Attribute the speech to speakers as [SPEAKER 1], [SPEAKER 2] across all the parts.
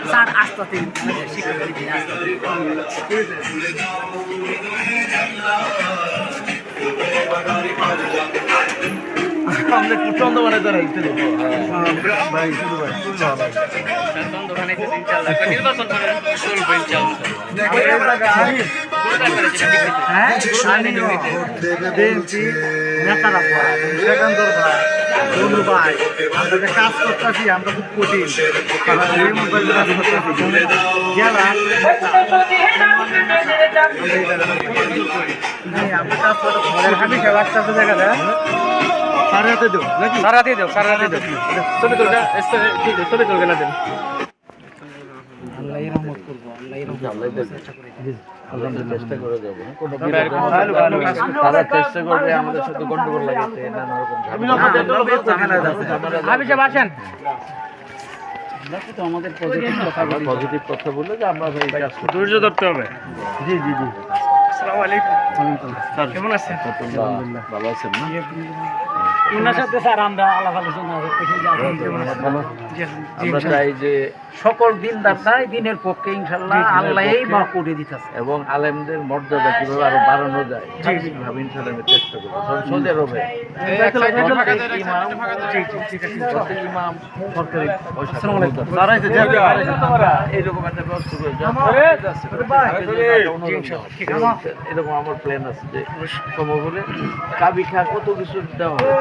[SPEAKER 1] Sir আসতে
[SPEAKER 2] আমরা কুচন্দ বানাই তারা ইত্যাদি ভাই শুধু ভাই
[SPEAKER 3] নির্বাচন করেন
[SPEAKER 2] নেতারা সেকান্দর ভাই অনু ভাই আমরা যে কাজ করতেছি আমরা খুব কঠিন কাজ করতেছি গেলাম আমরা কাজ করতে ঘরের হাবি খেলা আসতে দেখা যায় সাড়ে হাতে দেবো নাকি
[SPEAKER 3] সারা রাতে দাও ছবি তুলটা ছবি তুলবে না দেন
[SPEAKER 1] আল্লাহ রহমত করবো আল্লাহ
[SPEAKER 2] চেষ্টা করে যাবো তারা চেষ্টা করবে আমাদের সাথে গন্ডগোল লাগাতে নানা রকম
[SPEAKER 3] আসেন
[SPEAKER 1] আমাদের
[SPEAKER 2] পজিটিভ কথা বললে যে আমরা
[SPEAKER 3] ধৈর্য ধরতে হবে
[SPEAKER 2] জি জি জি
[SPEAKER 3] আসসালামু আলাইকুম স্যার কেমন আছেন
[SPEAKER 2] ভালো আছেন না
[SPEAKER 1] ওনার সাথে স্যার আমরা আলাপ আলোচনা করতেছি
[SPEAKER 2] আমরা চাই যে
[SPEAKER 1] সকল দিনদার চাই দিনের পক্ষে ইনশাল্লাহ আল্লাহই বা করে দিতেছে
[SPEAKER 2] এবং আলেমদের মর্যাদা কিভাবে আরো বাড়ানো যায় ভাবে ইনশাল্লাহ আমি চেষ্টা করবো সৌদি আরবে ইমাম সরকারি এইরকম একটা ব্যবস্থা এরকম আমার প্ল্যান আছে যে সম্ভব হলে কাবিখা কত কিছু দেওয়া হবে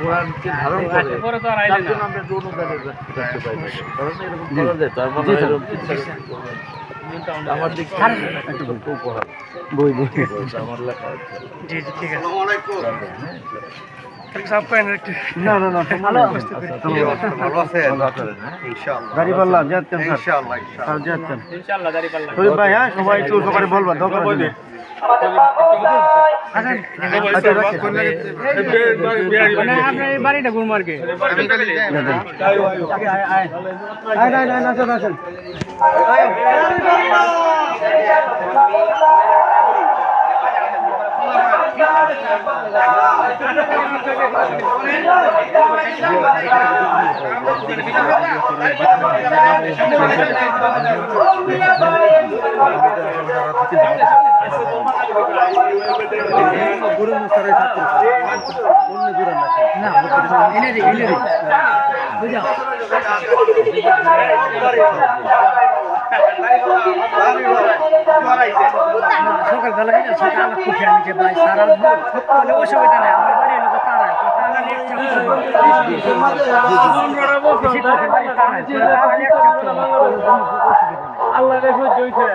[SPEAKER 2] কোরআনকে ধারণ করে তার জন্য আমরা একটু অনুদানের রাখতে পারি কারণ এরকম করা যায় তার মানে আমার দিক একটু উপহার বই আমার লেখা
[SPEAKER 3] জি জি ঠিক আছে সব করেন একটু
[SPEAKER 2] না না না ভালো আছে ইনশাআল্লাহ দাঁড়িপাল্লা যাচ্ছেন ইনশাআল্লাহ যাচ্ছেন
[SPEAKER 3] ইনশাআল্লাহ দাঁড়িপাল্লা
[SPEAKER 2] শরীফ ভাই হ্যাঁ সবাই একটু সবাই বলবেন দরকার নেই
[SPEAKER 3] বাড়িটা গুলমার্গে
[SPEAKER 1] সকালবেলা সকাল খুশি আমি যে ভাই সারা অসুবিধা নেই আমার বাড়ি লোক তারায়
[SPEAKER 3] আল্লাহ রে সহ্য হইছে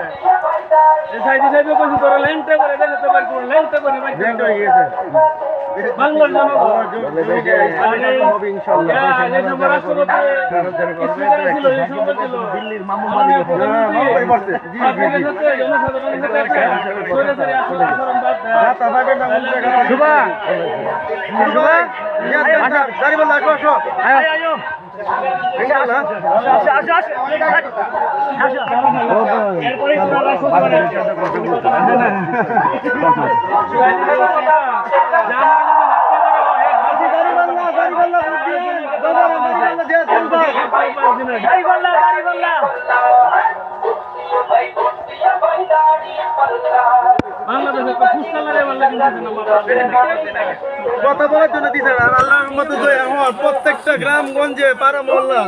[SPEAKER 3] সাইডে সাইডে কইছি তোরা লেনটা করে দেখতে পারি কোন লেনটা করে ভাই লেনটা হয়ে গেছে বাংলার জনগণ
[SPEAKER 2] হবে ইনশাআল্লাহ দিল্লির মামুন বাড়ি জি শুভা শুভা দাঁড়িয়ে আসো আসো
[SPEAKER 3] আয়ো
[SPEAKER 2] ইনশাআল্লাহ কথা বলার জন্য দিছে আর আল্লাহর মতো আমার প্রত্যেকটা গ্রামগঞ্জে পাড়া মহল্লা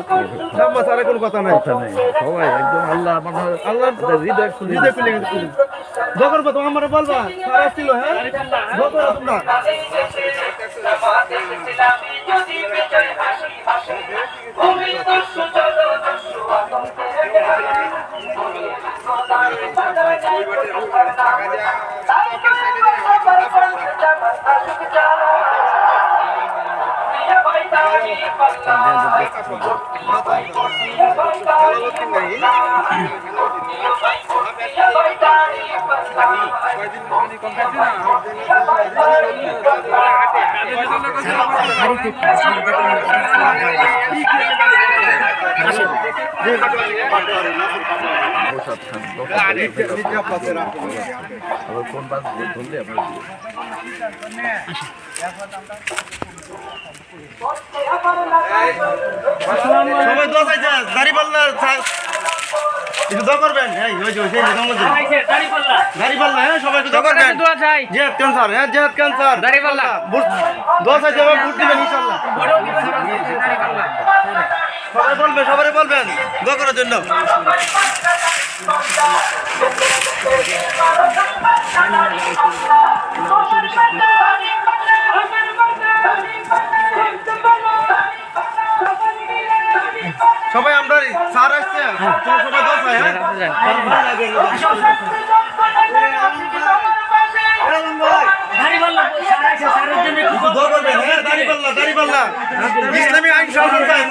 [SPEAKER 2] নাম্বার ছাড়া কোনো কথা নাই সবাই একদম আল্লাহ আল্লাহ হৃদয় খুলে যখন প্রথম আমার বলবা সারা ছিল হ্যাঁ তোমরা কোন বাস ধরলে আমরা সবাই দোয়া চাইছে দাড়িপাল্লা একটু দোয়া করবেন এই ওই যে সেই দাড়িপাল্লা হ্যাঁ সবাই একটু দোয়া করবেন
[SPEAKER 1] দোয়া চাই
[SPEAKER 2] জেহাদ ক্যান্সার হ্যাঁ জেহাদ ক্যান্সার
[SPEAKER 1] দাড়িপাল্লা
[SPEAKER 2] দোয়া চাইছে এবার ভোট দিবেন ইনশাআল্লাহ সবাই বলবেন দোয়া করার জন্য সবাই আমরা স্যার আসছে সবাই দোয়া চাই হ্যাঁ দোয়া করবেন হ্যাঁ দাড়িপাল্লা ইসলামী আইন শাসন চাই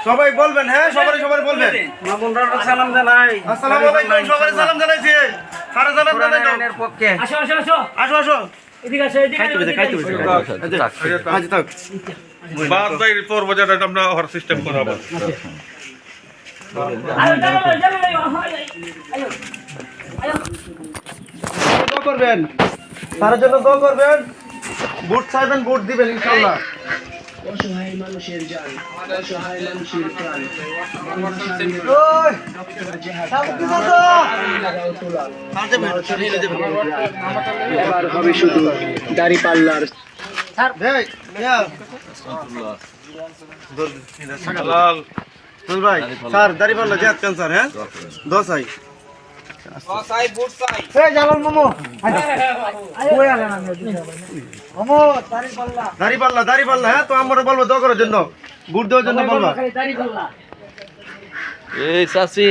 [SPEAKER 2] সবাই বলবেন হ্যাঁ সবাই বলবেন
[SPEAKER 1] সালাম জানাই
[SPEAKER 2] আসসালামু আলাইকুম সবাই সালাম জানাইছে সারা সালাম জানাইলো
[SPEAKER 1] পক্ষে
[SPEAKER 2] আসো
[SPEAKER 1] এদিকে আসো
[SPEAKER 2] আজ থাক
[SPEAKER 4] বাদ বাইরে পর বাজারটা আমরা হর সিস্টেম করাবো
[SPEAKER 2] দোয়া করবেন সারা জন্য দোয়া করবেন ভোট চাইবেন ভোট দিবেন ইনশাআল্লাহ
[SPEAKER 5] অসহায় মানুষের জান অসহায় মানুষের প্রাণ এবার হবে শুধু দাড়িপাল্লার
[SPEAKER 2] ভাই স্যার দাড়িপাল্লা জেহাদ ক্যান্সার হ্যাঁ দোয়া চাই দাড়িপাল্লা হ্যাঁ তো আমরা বলবো দোয়া করার জন্য ভোট দেওয়ার জন্য বলবা
[SPEAKER 3] এই চাচি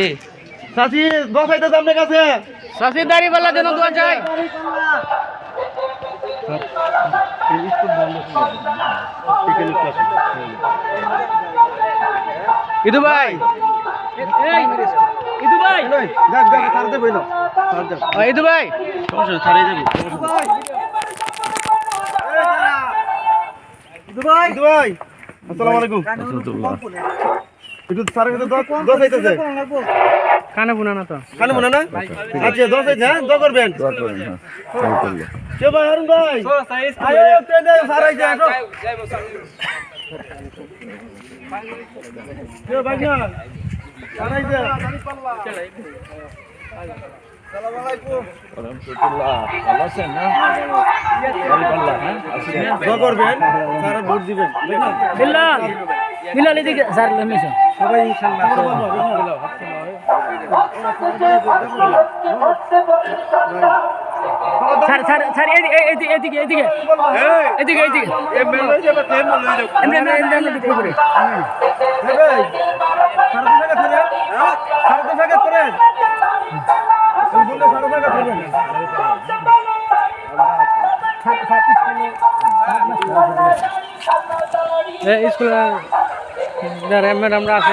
[SPEAKER 2] চাচি দোয়া চাইতেছে আপনার কাছে
[SPEAKER 1] সাসি দাড়িপাল্লার জন্য দোয়া চাই ইদু ভাই ইদু ভাই
[SPEAKER 2] দেখ স্যার দেবে না
[SPEAKER 1] ইদু ভাই
[SPEAKER 2] সমস্যা ছাড়িয়ে যাবে ইদু ভাই আসসালামু আলাইকুম একটু স্যারের কাছে দোয়া চাইতেছে
[SPEAKER 1] কানে বুনা না তো
[SPEAKER 2] কানে মনে না আচ্ছা দোয়া চাইছে হ্যাঁ দোয়া করবেন কে ভাই হারুন ভাই আয়ো ট্রেনে স্যার আইছে আসো কে ভাই না স্যার আইছে আসসালামু আলাইকুম দোয়া করবেন স্যার ভোট দিবেন
[SPEAKER 1] বিলাল এদিকে স্যার লমিছো
[SPEAKER 2] সবাই ইনশাআল্লাহ
[SPEAKER 1] স্যার এদিকে স্কুলের ম্যাডামরা আছে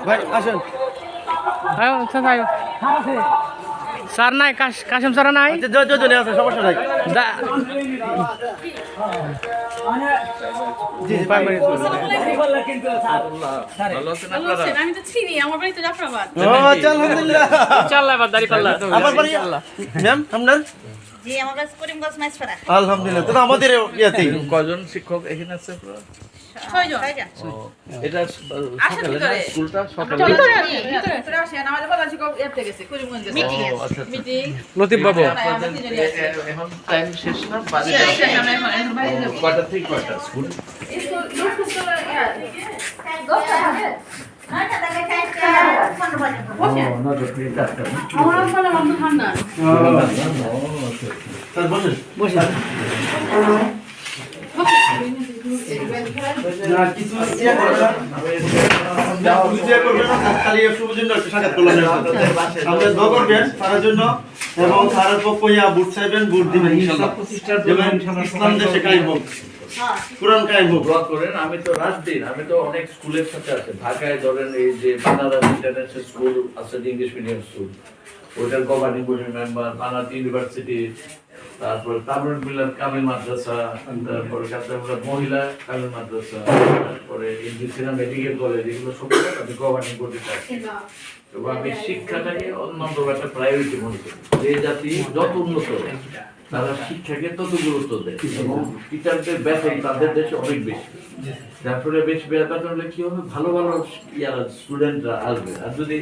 [SPEAKER 2] ভাই আসেন
[SPEAKER 1] স্যার নাই কাশেম স্যার নাই
[SPEAKER 2] আচ্ছা জনে আছে সমস্যা নাই জি প্রাইমারি স্কুল
[SPEAKER 6] আমি তো চিনি আমার বাড়ি তো জাফরাবাদ
[SPEAKER 2] ও আচ্ছা আলহামদুলিল্লাহ
[SPEAKER 1] ইনশাআল্লাহ এবার দাড়িপাল্লা
[SPEAKER 2] আমার বাড়ি ম্যাম আপনার
[SPEAKER 6] জি আমার কাছে করিমগঞ্জ মাছপাড়া
[SPEAKER 2] আলহামদুলিল্লাহ তো আমাদের ইয়াতেই
[SPEAKER 3] কজন শিক্ষক এখানে আছে
[SPEAKER 6] ছয়জন
[SPEAKER 3] এটা সকালে না স্কুলটা সকালে
[SPEAKER 6] ভিতরে আসেন আমাদের প্রধান শিক্ষক এতে গেছে করিমগঞ্জে মিটিং
[SPEAKER 1] লতিফ বাবু
[SPEAKER 3] এখন টাইম শেষ না বাজে কয়টা থেকে কয়টা স্কুল
[SPEAKER 2] স্যার বসেন না কিছু ইয়া করবেন না খালি একটু জন্য একটু সাক্ষাৎ করলাম আপনি দোয়া করবেন তার জন্য এবং তার পক্ষ ইয়া ভোট চাইবেন ভোট দিবেন ইনশাআল্লাহ ইসলাম দেশে কায়েম হোক কোরআন কায়েম হোক
[SPEAKER 3] দোয়া করেন আমি তো রাজদিন আমি তো অনেক স্কুলের সাথে আছে ঢাকায় ধরেন এই যে বানারস ইন্টারন্যাশনাল স্কুল আছে ইংলিশ মিডিয়াম স্কুল ওটার গভর্নিং বডির মেম্বার বানারস ইউনিভার্সিটি
[SPEAKER 7] তারপর তারুণ মিলার কামিল মাদ্রাসা, তারপর কাতারপুরা মহিলা কামিল মাদ্রাসা, তারপরে ইন্ডিয়ান মেডিকেল কলেজ, এগুলো সব আমি গভর্নিং করতে চাই। এবং আমি শিক্ষাটাকে অন্যান্য একটা প্রায়োরিটি মনে করি। যে জাতি যত উন্নত তারা শিক্ষাকে তত গুরুত্ব দেয় এবং টিচারদের বেতন তাদের দেশে অনেক বেশি। যার ফলে বেশি বেতন হলে কি হবে, ভালো ভালো স্টুডেন্টরা আসবে। আর যদি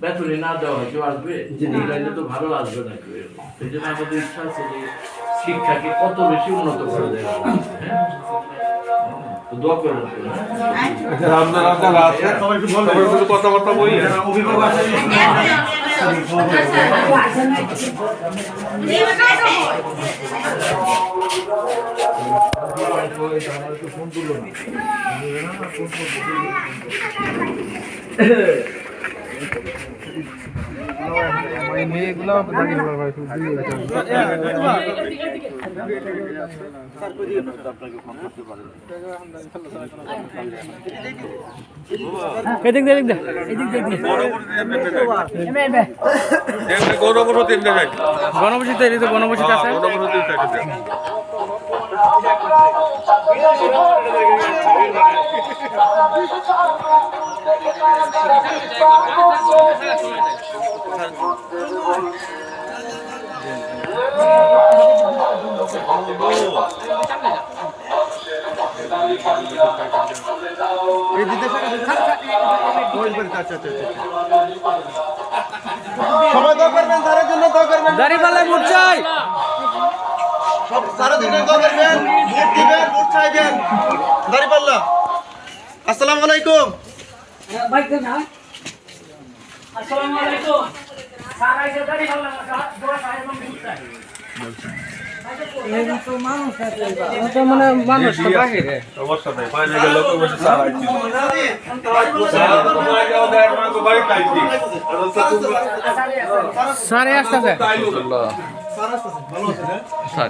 [SPEAKER 7] বেতনে না দেওয়া হয় কেউ আসবে, এগুলো তো ভালো আসবে না কেউ। সেই জন্য আমাদের ইচ্ছা আছে যে শিক্ষাকে কত বেশি উন্নত করা যায়। তো দোয়া করবেন।
[SPEAKER 4] আপনারা যারা আছেন সবাই একটু কথাবার্তা বলি।
[SPEAKER 1] এদিক দে, এদিক দে, এদিক দে,
[SPEAKER 4] গণবসতি এমনি যাই,
[SPEAKER 1] গণবসতি এদিকে গণবসতি আছে।
[SPEAKER 4] গণবসতি থাকে।
[SPEAKER 2] সবাই দোয়া করবেন, স্যারের জন্য দোয়া করবেন।
[SPEAKER 1] দাঁড়িপাল্লায় ভোট চাই।
[SPEAKER 2] সব স্যারের জন্য দোয়া করবেন, ভোট দিবেন, ভোট চাইবেন। দাঁড়িপাল্লা। আসসালামু আলাইকুম।
[SPEAKER 4] অবস্থা নাই, বাইরে গেলে তো বসে সারা আইছি।
[SPEAKER 1] সারে আসতেছে,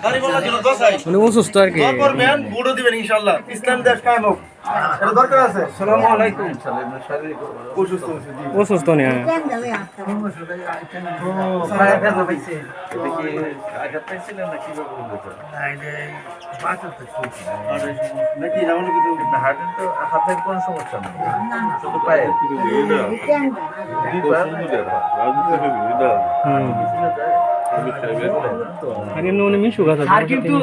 [SPEAKER 2] দাঁড়িপাল্লার জন্য দোয়া চাই।
[SPEAKER 1] মানে অসুস্থ আর কি।
[SPEAKER 2] দোয়া করবেন, ভোটও দিবেন ইনশাআল্লাহ। ইসলাম দেশ কায়েম হোক। এটা দরকার আছে। আসসালামু আলাইকুম। অসুস্থ হয়েছে, জি।
[SPEAKER 1] অসুস্থ নেই।
[SPEAKER 2] নাকি এমন কিছু
[SPEAKER 7] হাতের কোনো সমস্যা নেই, শুধু পায়ে।
[SPEAKER 1] আর এমনি উনি মিশু কথা আর কিন্তু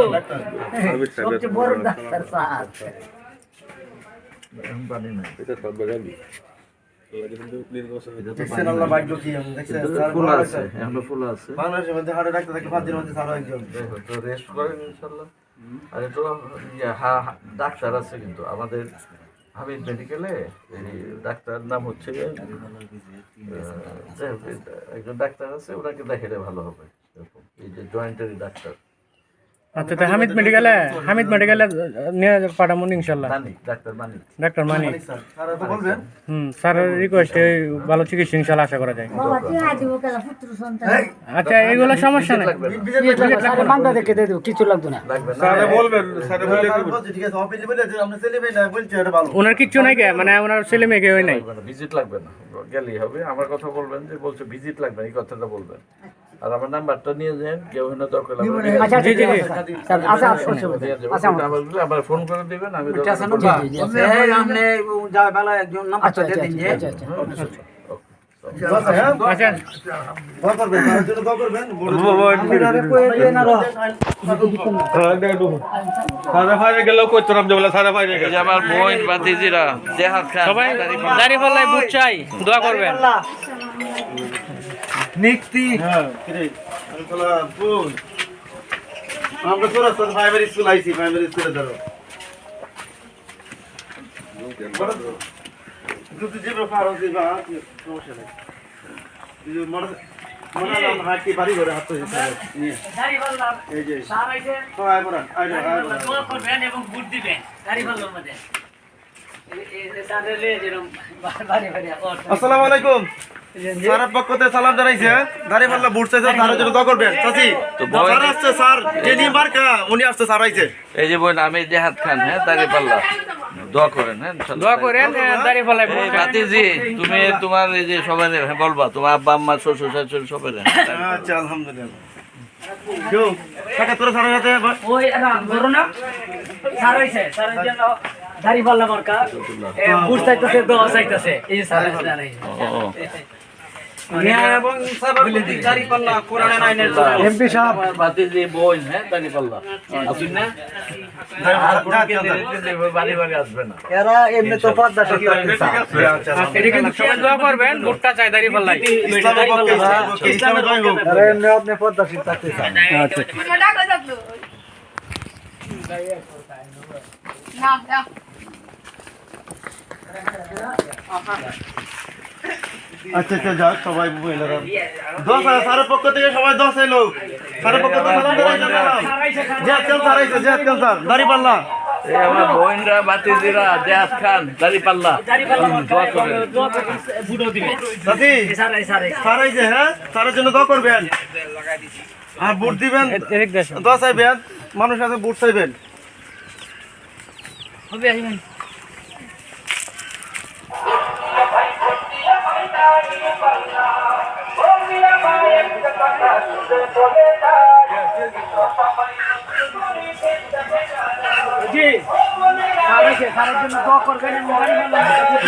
[SPEAKER 4] সবচেয়ে বড় ডাক্তার স্যার। এটা সব বাগালি।
[SPEAKER 2] দেখছেন আল্লাহ ভাগ্য কি দেখছেন স্যার
[SPEAKER 7] ফুল আছে, এখনো ফুল আছে।
[SPEAKER 2] বাংলাদেশের মধ্যে হাড়ে ডাক্তার থাকে 5 দিনের মধ্যে স্যার একজন।
[SPEAKER 7] দেখো তো রেস্ট করেন ইনশাআল্লাহ। আর তো ডাক্তার আছে কিন্তু আমাদের হামিদ মেডিকেলে, এই ডাক্তার নাম হচ্ছে একজন ডাক্তার আছে, ওনাকে দেখালে ভালো হবে। এই যে জয়েন্টারি ডাক্তার।
[SPEAKER 1] আচ্ছা, তো হামিদ মেডিকেলে নিয়ে পাঠাবো ইনশাল্লাহ।
[SPEAKER 7] ডাক্তার মানিক।
[SPEAKER 1] ডাক্তার মানিক
[SPEAKER 2] স্যার তো বলবেন।
[SPEAKER 1] স্যারের রিকোয়েস্টে ভালো চিকিৎসা ইনশাল্লাহ আশা করা যায়। আচ্ছা, এইগুলো সমস্যা নেই। কিছু লাগবে না।
[SPEAKER 4] স্যারে বলবেন, স্যারে বলে
[SPEAKER 2] ঠিক আছে, অফিসে বলে যে আমরা ছেলে মেয়ে না বলছি এটা ভালো।
[SPEAKER 1] ওনার কিচ্ছু নাই কে, মানে ওনার ছেলে মেয়ে কেউ নাই।
[SPEAKER 7] ভিজিট লাগবে না, গেলেই হবে। আমার কথা বলবেন যে বলছে ভিজিট লাগবে, এই কথাটা বলবেন। আর আমার নাম্বারটা নিয়ে যান, কেউ না দরকার লাগবে।
[SPEAKER 1] আচ্ছা, জি জি জি।
[SPEAKER 7] আবার ফোন করে দিবেন, আমি
[SPEAKER 1] আচ্ছা,
[SPEAKER 2] দোয়া করবেন, স্যারের জন্য দোয়া করবেন।
[SPEAKER 4] সারা বাইরে গেলেও কই তোরাম যাবলা, সারা বাইরে গেলে
[SPEAKER 7] আমার বোন ভাতিজিরা জেহাদ খান
[SPEAKER 1] সবাই দাঁড়িপাল্লায় ভোট চাই, দোয়া করবেন।
[SPEAKER 2] নিক্তি হ্যাঁ কিরে আমি বলা বোন আমরা তোরা তো প্রাইমারি স্কুল আইছি, প্রাইমারি স্কুলে ধরো দুটো যে ব্যাপার আছে বা সমস্যা নেই। এই যে মনে না হাঁটি বাড়ি ঘরে হাত ধরে নিয়ে
[SPEAKER 1] দাঁড়িপাল্লা
[SPEAKER 2] এই যে
[SPEAKER 1] স্যার আইছে,
[SPEAKER 2] আয় বড় আয়
[SPEAKER 1] দোয়া করবেন এবং ভোট দিবেন দাঁড়িপাল্লার মধ্যে।
[SPEAKER 2] আসসালামু আলাইকুম। স্যারের পক্ষ থেকে সালাম জানাইছে, দাঁড়িপাল্লা ভোট চাইছে, স্যারের জন্য দোয়া করবেন। চাচি স্যার আসছে, স্যার জেনি মার্কা উনি আসছে, স্যার আইছে।
[SPEAKER 7] এই যে বোন আমি জেহাদ খান, হ্যাঁ দাঁড়িপাল্লা, দোয়া করেন। হ্যাঁ
[SPEAKER 1] দোয়া করেন দাঁড়িপাল্লায় ভোট চাই।
[SPEAKER 7] ভাতিজি তুমি তোমার এই যে সবাই বলবা, তোমার আব্বা আম্মা শ্বশুর শাশুড়ি সবাই।
[SPEAKER 2] আচ্ছা আলহামদুলিল্লাহ। কেউ কাকা তোরা সারা সাথে
[SPEAKER 1] ওই না ধরো না স্যার হইছে স্যার যেন দাড়ি পাল্লা মার্কা বুট চাইতেছে দোয়া চাইতেছে এই স্যার জানাই
[SPEAKER 3] এবং দাড়ি পাল্লা কোরআনের আইনের
[SPEAKER 1] এমপি সাহেব
[SPEAKER 7] বাতি যে বই হ্যাঁ দাঁড়ি পাল্লা আসুন না আর কোনো বাড়ি বাড়ি আসবে না
[SPEAKER 1] এরা এমনি তো পর্দা কি
[SPEAKER 3] এটা কিন্তু সবাই দোয়া করবেন ভুট্টা চাই দাড়ি পাল্লাই
[SPEAKER 2] ইসলামের পক্ষে ইসলামের জয় হোক
[SPEAKER 1] এমনি আপনি পর্দা শিখ থাকতে চান
[SPEAKER 6] না না
[SPEAKER 2] আচ্ছা যাক সবাই মহিলারা 10 সারের পক্ষ থেকে সবাই 10 এলো সারের পক্ষ থেকে সালাম জানাইছে জিয়াদ খান স্যার আইছে জিয়াদ খান স্যার দাড়ি পাল্লা
[SPEAKER 7] এই আমার বোনরা বাতিজিরা জিয়াদ খান দাড়ি পাল্লা দোয়া করেন
[SPEAKER 1] বুড়ো দিবে
[SPEAKER 2] সাথী
[SPEAKER 1] স্যার
[SPEAKER 2] স্যার আইছে হ্যাঁ স্যারের জন্য দোয়া করবেন আর ভোট দিবেন 10 চাইবেন মানুষ আছে ভোট চাইবেন
[SPEAKER 1] হবে আসবেন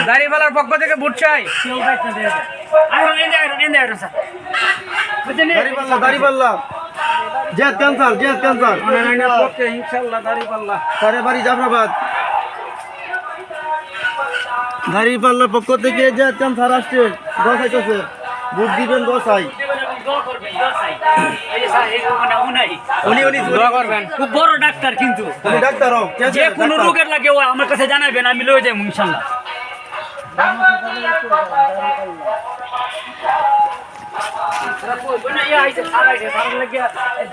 [SPEAKER 3] দাড়িপাল্লার পক্ষ থেকে ভোট চাই
[SPEAKER 2] দাড়ি পাল্লা জিয়াদ খান স্যার
[SPEAKER 3] পক্ষে ইনশাআল্লাহ দাড়িপাল্লা
[SPEAKER 2] স্যারের বাড়ি জাফরাবাদ দাড়ি পাল্লার পক্ষ থেকে জিয়াদ খান স্যার আসছে 10 আইতেছে ভোট দিবেন 10 আই উনি
[SPEAKER 3] দোয়া করবেন
[SPEAKER 1] খুব বড় ডাক্তার কিন্তু
[SPEAKER 2] উনি ডাক্তার হোক
[SPEAKER 1] যে কোনো রোগের লাগে ও আমার কাছে জানাবেন আমি লয়ে যাবো ইনশাল্লাহ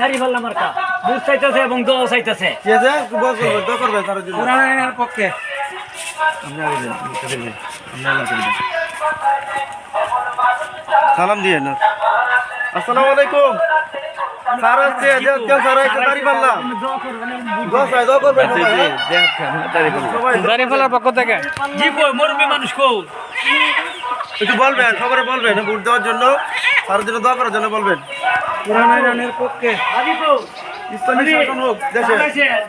[SPEAKER 1] দাড়ি পাল্লা মার্কা বুট চাইতেছে এবং দোয়া চাইতেছে
[SPEAKER 2] কি আছে দোয়া করবেন স্যারের জন্য
[SPEAKER 3] কোরআনের পক্ষে
[SPEAKER 2] সালাম দিয়ে না আসসালামু আলাইকুম স্যার আসছে জিয়াদ খান স্যার আইছে দাড়ি পাল্লা দোয়া করবেন সবাই
[SPEAKER 7] জিয়াদ খান দাড়ি পাল্লা
[SPEAKER 2] সবাই
[SPEAKER 3] দাড়িপাল্লার পক্ষ থেকে
[SPEAKER 1] জি কই মরবি মানুষ কও
[SPEAKER 2] একটু বলবেন সবারে বলবেন ভোট দেওয়ার জন্য স্যারের জন্য দোয়া করার জন্য বলবেন
[SPEAKER 3] কোরআনের পক্ষে
[SPEAKER 1] আমি কও
[SPEAKER 2] ইসলামী শাসন হোক দেশে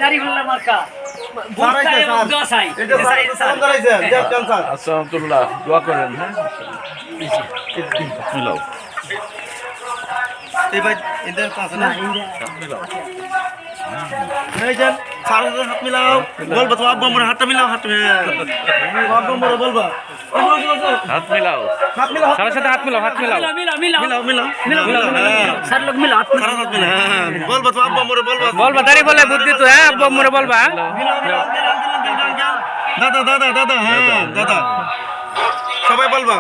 [SPEAKER 1] দাড়ি পাল্লা মার্কা বুট
[SPEAKER 2] স্যার
[SPEAKER 1] চাই
[SPEAKER 2] আইছে
[SPEAKER 1] এবং দোয়া চাই
[SPEAKER 2] এটা স্যার সালাম জানাইছে জিয়াদ খান স্যার
[SPEAKER 7] আসসালামুল্লাহ দোয়া করেন হ্যাঁ মিলাও
[SPEAKER 2] এই ভাই এদের কাছে না এই যান স্যারের সাথে হাত মিলাও বলবা তো আব্বু আমার হাতটা মিলাও হাত আব্বু আমার বলবা
[SPEAKER 7] হাত মিলাও
[SPEAKER 2] হাত মিলাও
[SPEAKER 3] সাথে সাথে হাত মিলাও
[SPEAKER 2] মিলাও মিলাও
[SPEAKER 1] স্যার লোক মিলা
[SPEAKER 2] সারা হাত মিলাও হ্যাঁ বলবা তো আব্বু আমার বলবা
[SPEAKER 3] বলবা দাড়িপাল্লা বুদ্ধি তো হ্যাঁ আব্বু আম্মুরে বলবা
[SPEAKER 2] দাদা হ্যাঁ দাদা সবাই বলবা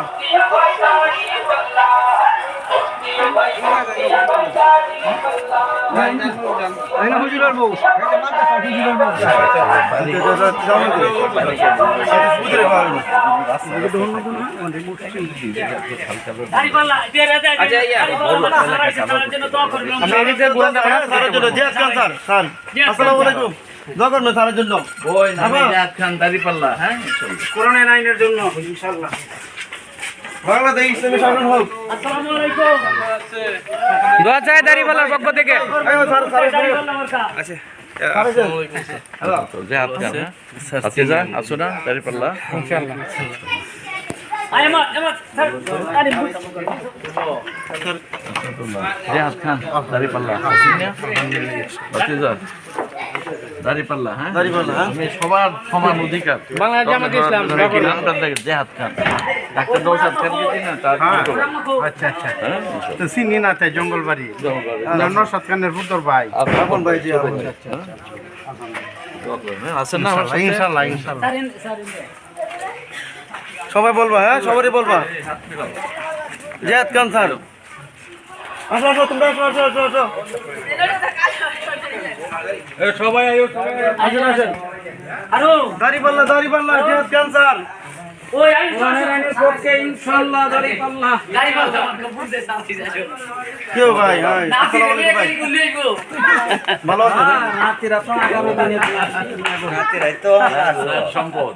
[SPEAKER 2] হুজুরের বউ
[SPEAKER 1] দাড়ি পাল্লা দিয়ে রে আচ্ছা
[SPEAKER 3] আমরা এদিকে ঘুরে যাবো না
[SPEAKER 2] স্যারের জন্য জিয়াদ খান স্যার আসসালামু আলাইকুম দোয়া করবেন স্যারের জন্য
[SPEAKER 7] বই নামে জিয়াদ খান দাড়ি পাল্লা হ্যাঁ ইনশাআল্লাহ
[SPEAKER 3] কোরআনের আইনের জন্য ইনশাআল্লাহ
[SPEAKER 2] বাংলাদেশ ইসলামী শাসন হোক
[SPEAKER 1] আসসালামু আলাইকুম
[SPEAKER 3] দোয়া চাই দাড়িপাল্লার পক্ষ থেকে
[SPEAKER 1] দাড়ি পাল্লা মার্কা
[SPEAKER 7] জিয়াদ খান হ্যাঁ হাফিজা আসো না দাড়ি পাল্লা
[SPEAKER 3] ইনশাআল্লাহ
[SPEAKER 1] এমত স্যার দাড়ি বুট
[SPEAKER 7] জিয়াদ খান দাড়ি পাল্লা আসুন না হাফিজা দাড়ি পাল্লা হ্যাঁ
[SPEAKER 2] দাড়িপাল্লা, হ্যাঁ?
[SPEAKER 7] আমি সবার সমান অধিকার
[SPEAKER 3] বাংলাদেশ জামাত ইসলাম,
[SPEAKER 7] নামটা দেখে জিয়াদ খান ডাক্তার নৌসাদ খান কি না তার
[SPEAKER 2] আচ্ছা আচ্ছা
[SPEAKER 7] হ্যাঁ
[SPEAKER 2] তো চিনি না তাই জঙ্গলবাড়ি নরসাদ খানের পুত্র ভাই আপন ভাই জি
[SPEAKER 7] আছেন না আমার সাথে?
[SPEAKER 2] ইনশাআল্লাহ ইনশাআল্লাহ
[SPEAKER 1] স্যার
[SPEAKER 2] সবাই বলবা হ্যাঁ সবারই বলবা জিয়াদ খান স্যার আসো আসো তোমরা আসো
[SPEAKER 3] সবাই আয়ো
[SPEAKER 2] আসেন আসেন
[SPEAKER 1] আরো
[SPEAKER 2] দাড়িপাল্লা জিয়াদ খান স্যার
[SPEAKER 1] ওই আই
[SPEAKER 3] কোরআনের আইনের পক্ষে ইনশাআল্লাহ দাড়িপাল্লা
[SPEAKER 1] দাড়ি পাল্লা মার্কা বুট দে সাথে যাও
[SPEAKER 2] কেউ ভাই হ্যাঁ
[SPEAKER 1] নাতি
[SPEAKER 2] আসসালামু
[SPEAKER 1] রে
[SPEAKER 2] আলাইকুম ভাই
[SPEAKER 1] কি লইবো
[SPEAKER 2] ভালো আছেন
[SPEAKER 3] হাতিরা তো আগামী দিনে
[SPEAKER 7] সম্পদ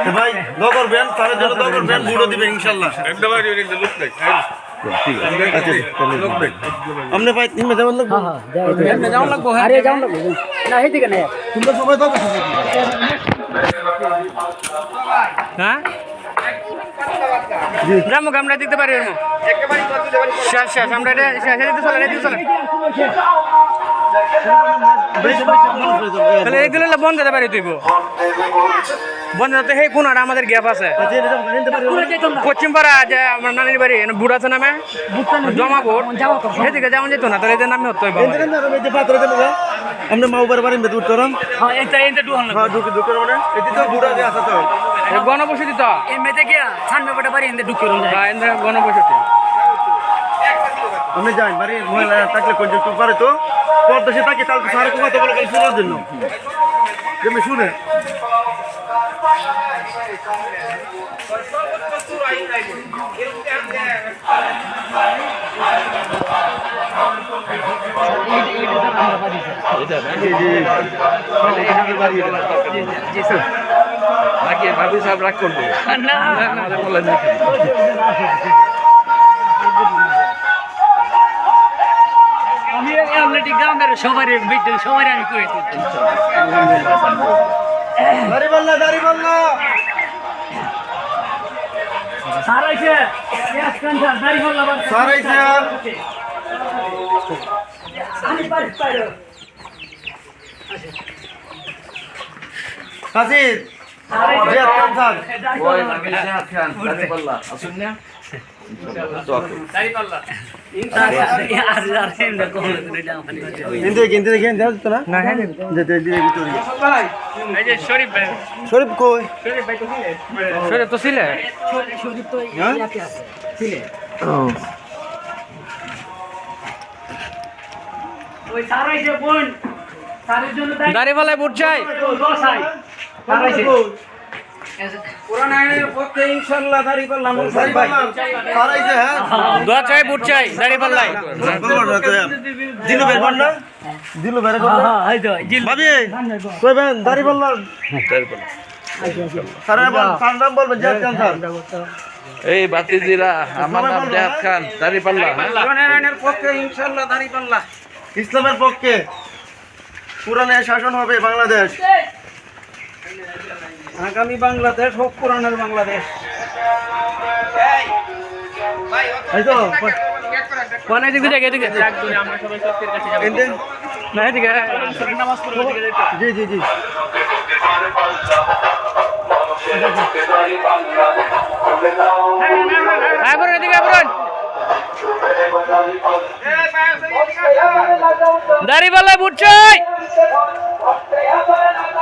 [SPEAKER 2] তো ভাই দোয়া করবেন স্যারের জন্য দোয়া করবেন বুড়ো দিবেন ইনশাআল্লাহ
[SPEAKER 4] একদম লুক নাই
[SPEAKER 2] ঠিক আছে আচ্ছা আপনি ভাই তিন মেজামান লাগবে
[SPEAKER 1] আরে যাও লাগবে না হেদিকে না
[SPEAKER 2] তোমরা সবাই দাও
[SPEAKER 3] হ্যাঁ যাবো আমরা দিতে পারি শেষ শেষ আমরা দিতে চলেন এদিকে চলেন তাহলে এগুলো বন্ধ দিতে পারি তুই বন্ধ দিতে সেই কোন আমাদের গ্যাপ আছে পশ্চিম পাড়া যে আমার নানির বাড়ি বুড় আছে নামে জমা ভোট সেদিকে যেমন যেত না তাহলে এদের নামে হতো
[SPEAKER 2] আমরা মাউবার বাড়ি বেদ উত্তরম
[SPEAKER 1] হ্যাঁ এটা ডুহান লাগবে
[SPEAKER 2] হ্যাঁ ঢুকে ঢুকে মানে এটি তো বুড়া যে আছে তো
[SPEAKER 3] গণবসতি তো
[SPEAKER 1] এমএতে কি ছানবে বড় বাড়ি এন্ড ঢুকে রন যায়
[SPEAKER 3] গণবসতি
[SPEAKER 2] আপনি যান বাড়ি মহিলা থাকলে কোন একটু পারে তো পর্দাসে থাকে কালকে সারা কথা বলে কাল শোনার জন্য যেমন শুনে
[SPEAKER 7] নাকি ভাবি সাহেব রাগ করবো
[SPEAKER 1] না
[SPEAKER 7] আমাদের বলে না
[SPEAKER 1] আমি অলরেডি গ্রামের সবারই বিটল সবারই আমি কই দিচ্ছি
[SPEAKER 2] দাড়ি বললা
[SPEAKER 1] সারাইছে এক ঘন্টা দাড়ি হল আবার
[SPEAKER 2] সারাইছে
[SPEAKER 1] আমি পারি
[SPEAKER 2] কাসিদ
[SPEAKER 1] সারাইছে
[SPEAKER 7] ওই নাকি জাহাদ খান দাড়ি পাল্লা আসুন না
[SPEAKER 3] দাড়ি পাল্লা
[SPEAKER 1] আজ আর এমন কোন দিন আমানি
[SPEAKER 2] ইন্দে দেখেন দাও তো না
[SPEAKER 3] না হ্যাঁ
[SPEAKER 2] যেতে দিয়ে ভিতরে
[SPEAKER 3] এই যে শরীফ ভাই
[SPEAKER 2] শরীফ কই
[SPEAKER 3] শরীফ তো ছিলে
[SPEAKER 1] শরীর তো ইয়াতে আছে ছিলে ওই সারাইছে বোন সারের জন্য
[SPEAKER 3] দাড়ি পাল্লায় ভোট চাই
[SPEAKER 1] দশাই সারাইছে
[SPEAKER 3] পুরান আইনের পক্ষে ইনশাআল্লাহ দাড়ি পাল্লা
[SPEAKER 2] সারাইছে হ্যাঁ
[SPEAKER 3] দোয়া চাই ভোট চাই দাড়ি পাল্লায়
[SPEAKER 2] দিলু বের কর না দিলু বের কর না
[SPEAKER 1] হ্যাঁ এই তো জিল
[SPEAKER 2] ভাবি কই বেন দাড়ি বললা সারা বল তার নাম বলবেন জাহাদ খান স্যার
[SPEAKER 7] এই বাতিজিরা আমার নাম জাহাদ খান দাড়ি পাল্লা
[SPEAKER 3] পুরান আইনের পক্ষে ইনশাআল্লাহ দাড়ি পাল্লা
[SPEAKER 2] ইসলামের পক্ষে পুরানে শাসন হবে বাংলাদেশ
[SPEAKER 3] আগামী বাংলাদেশ হোক পুরানের বাংলাদেশ
[SPEAKER 2] এই তো
[SPEAKER 3] কোন দিকে যাই এদিকে আমরা সবাই শক্তির কাছে যাব
[SPEAKER 2] এন্ডে
[SPEAKER 3] না এদিকে নামাজ পড়ব
[SPEAKER 2] জি জি জি
[SPEAKER 3] আবরণ এদিকে আবরণ দাড়ি পাল্লায় ভোট চাই